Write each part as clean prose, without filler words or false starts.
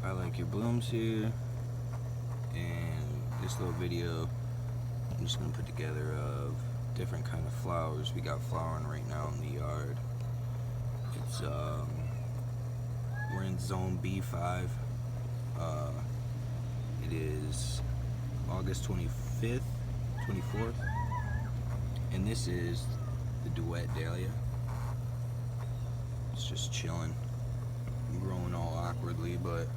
I like your blooms here. And this little video I'm just gonna put together of different kind of flowers we got flowering right now in the yard. It's we're in zone B5. It is August 25th, 24th, and this is the Duet Dahlia. It's just chilling, growing all awkwardly, but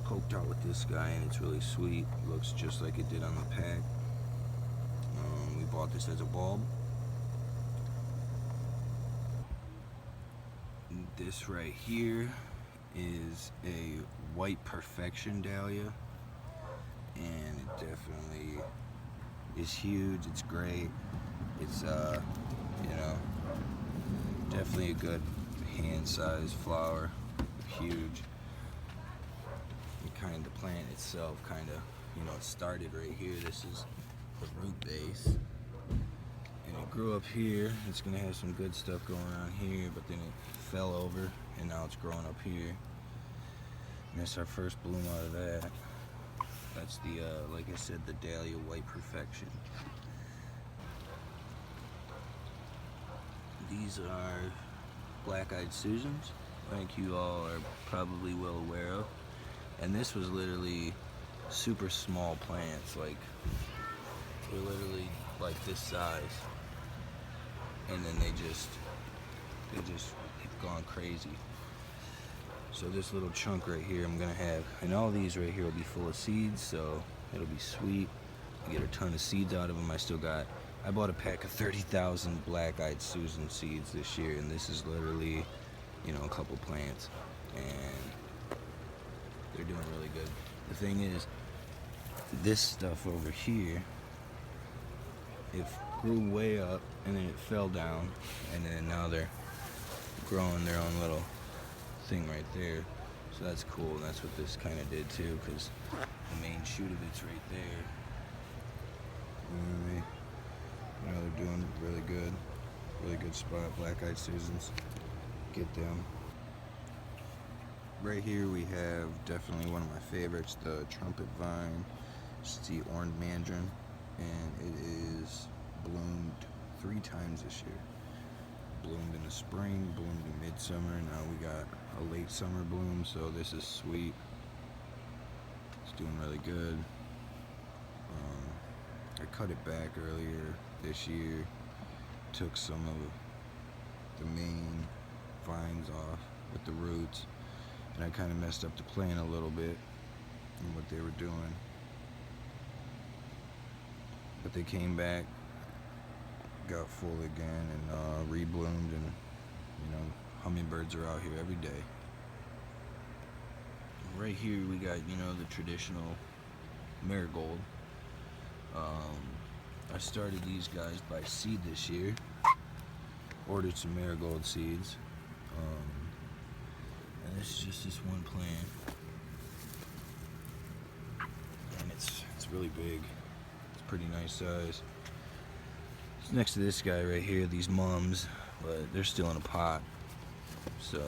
poked out with this guy, and it's really sweet. Looks just like it did on the pack. We bought this as a bulb. This right here is a white perfection dahlia, and it definitely is huge. It's great. It's definitely a good hand-sized flower. Huge. And the plant itself it started right here. This is the root base, and it grew up here. It's gonna have some good stuff going on here, but then it fell over, and now it's growing up here. And that's our first bloom out of that. That's the like I said, the Dahlia White Perfection. These are black-eyed Susans, like you all are probably well aware of. And this was literally super small plants, like they're literally like this size, and then they just have gone crazy. So this little chunk right here I'm gonna have, and all these right here will be full of seeds, so it'll be sweet. I get a ton of seeds out of them. I bought a pack of 30,000 black-eyed Susan seeds this year, and this is literally, a couple plants, and they're doing really good. The thing is, this stuff over here, it grew way up and then it fell down, and then now they're growing their own little thing right there. So that's cool, and that's what this kind of did too, because the main shoot of it's right there. They're doing really good. Really good spot. Black-eyed Susans. Get them. Right here we have definitely one of my favorites, the trumpet vine. It's the orange mandarin, and it is bloomed 3 times this year. Bloomed in the spring, bloomed in midsummer, and now we got a late summer bloom, so this is sweet. It's doing really good. I cut it back earlier this year, took some of the main vines off with the roots, and I kind of messed up the plant a little bit and what they were doing. But they came back, got full again, and rebloomed, and hummingbirds are out here every day. Right here we got the traditional Marigold. I started these guys by seed this year. Ordered some Marigold seeds. And this is just this one plant, and it's really big. It's pretty nice size. It's next to this guy right here, these mums, but they're still in a pot, so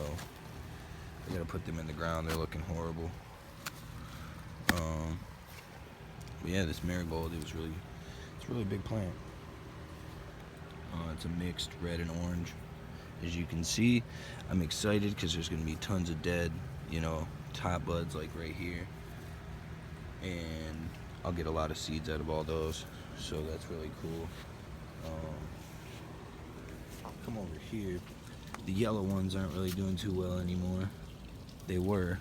I gotta put them in the ground. They're looking horrible. But yeah, this Marigold, it's a really big plant. It's a mixed red and orange. As you can see, I'm excited because there's going to be tons of dead, top buds like right here. And I'll get a lot of seeds out of all those, so that's really cool. Come over here. The yellow ones aren't really doing too well anymore. They were.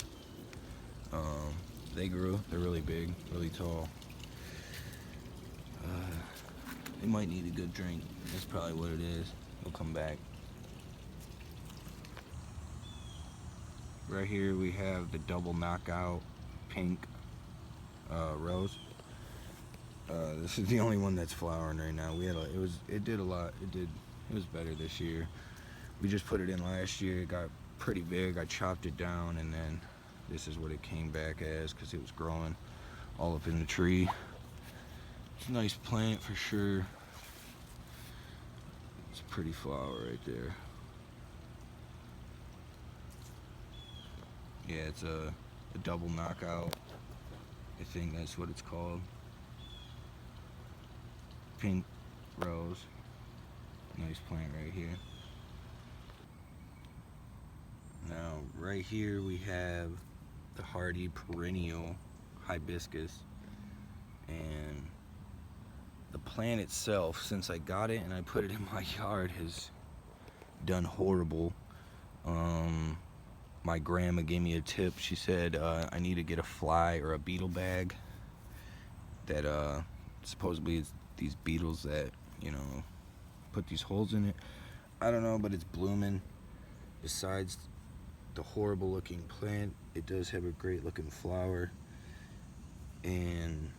They grew. They're really big, really tall. They might need a good drink. That's probably what it is. They'll come back. Right here we have the double knockout pink rose. This is the only one that's flowering right now. It did a lot. It was better this year. We just put it in last year. It got pretty big. I chopped it down, and then this is what it came back as, because it was growing all up in the tree. It's a nice plant for sure. It's a pretty flower right there. Yeah, the double knockout. I think that's what it's called. Pink rose. Nice plant right here. Now, right here we have the Hearty Perennial Hibiscus. And the plant itself, since I got it and I put it in my yard, has done horrible. My grandma gave me a tip. She said I need to get a fly or a beetle bag that supposedly it's these beetles that, you know, put these holes in it. I don't know, but it's blooming. Besides the horrible looking plant, it does have a great looking flower. And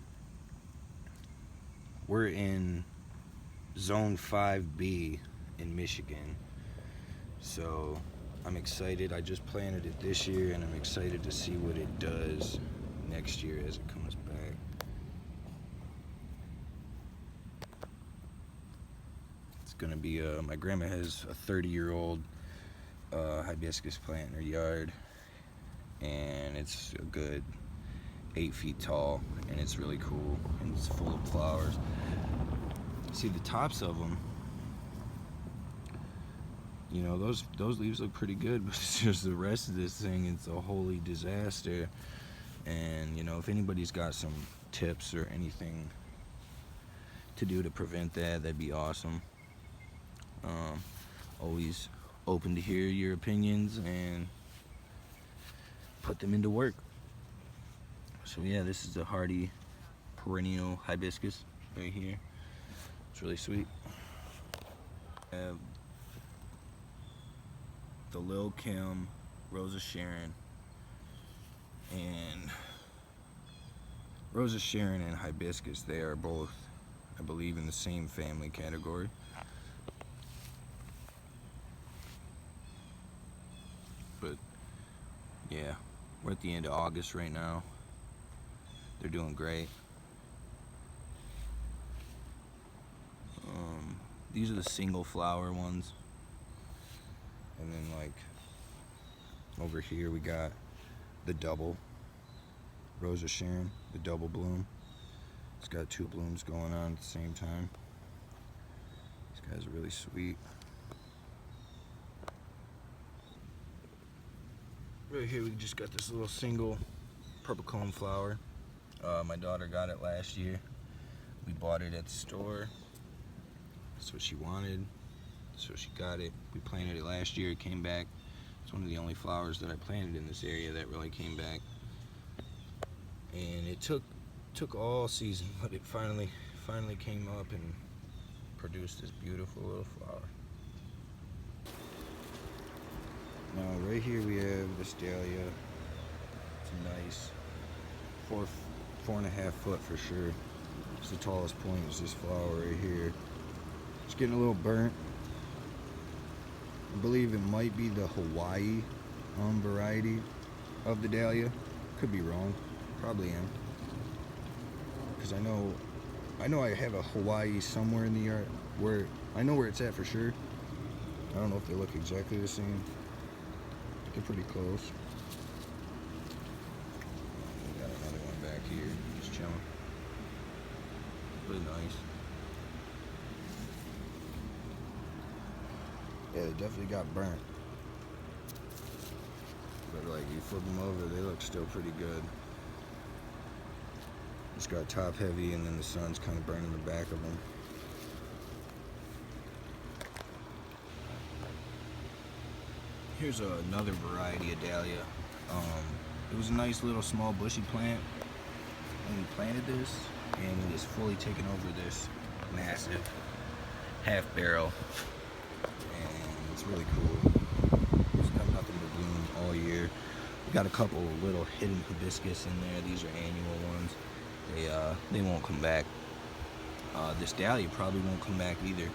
we're in Zone 5B in Michigan, so I'm excited. I just planted it this year, and I'm excited to see what it does next year as it comes back. It's gonna be my grandma has a 30-year-old hibiscus plant in her yard, and it's a good 8 feet tall, and it's really cool, and it's full of flowers. See the tops of them, you know, those leaves look pretty good, but it's just the rest of this thing, it's a holy disaster. And you know, if anybody's got some tips or anything to do to prevent that, that'd be awesome. Always open to hear your opinions and put them into work. So yeah, this is the Hearty Perennial Hibiscus right here. It's really sweet. The Lil Kim, Rosa Sharon, and Rosa Sharon and Hibiscus, they are both, I believe, in the same family category. But yeah, we're at the end of August right now. They're doing great. These are the single flower ones. And then like over here we got the double Rosa Sharon, the double bloom. It's got 2 blooms going on at the same time. These guys are really sweet. Right here we just got this little single purple cone flower. My daughter got it last year. We bought it at the store. That's what she wanted, so she got it. We planted it last year. It came back. It's one of the only flowers that I planted in this area that really came back. And it took all season, but it finally came up and produced this beautiful little flower. Now right here we have this dahlia. It's a nice 4.5 foot for sure. It's the tallest point is this flower right here. It's getting a little burnt. I believe it might be the Hawaii variety of the dahlia. Could be wrong. Probably am. Because I know I have a Hawaii somewhere in the yard where I know where it's at for sure. I don't know if they look exactly the same. They're pretty close. We got another one back here, just chilling. Really nice. Yeah, they definitely got burnt. But like you flip them over, they look still pretty good. It's got top heavy and then the sun's kind of burning the back of them. Here's another variety of dahlia. It was a nice little small bushy plant when we planted this, and it is fully taken over this massive half barrel. It's really cool. It's got nothing but bloom all year. We got a couple of little hidden hibiscus in there. These are annual ones. They won't come back. This dahlia probably won't come back either.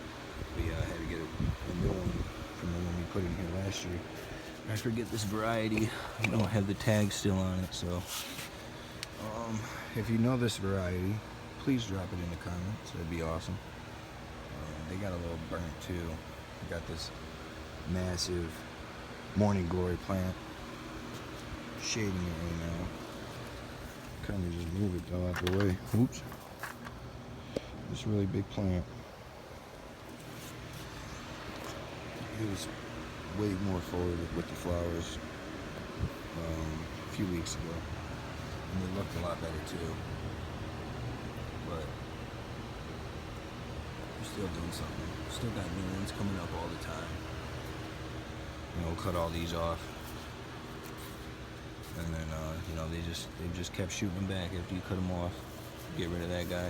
We had to get a new one from the one we put in here last year. I forget this variety. I don't have the tag still on it, so if you know this variety, please drop it in the comments. That'd be awesome. They got a little burnt too. We got this massive morning glory plant. shading it right now. Kind of just move it though out the way. Oops. This really big plant. It was way more forward with the flowers a few weeks ago. And they looked a lot better too. But we're still doing something. Still got new ones coming up all the time. And we'll cut all these off. And then, you know, they just kept shooting them back after you cut them off. Get rid of that guy.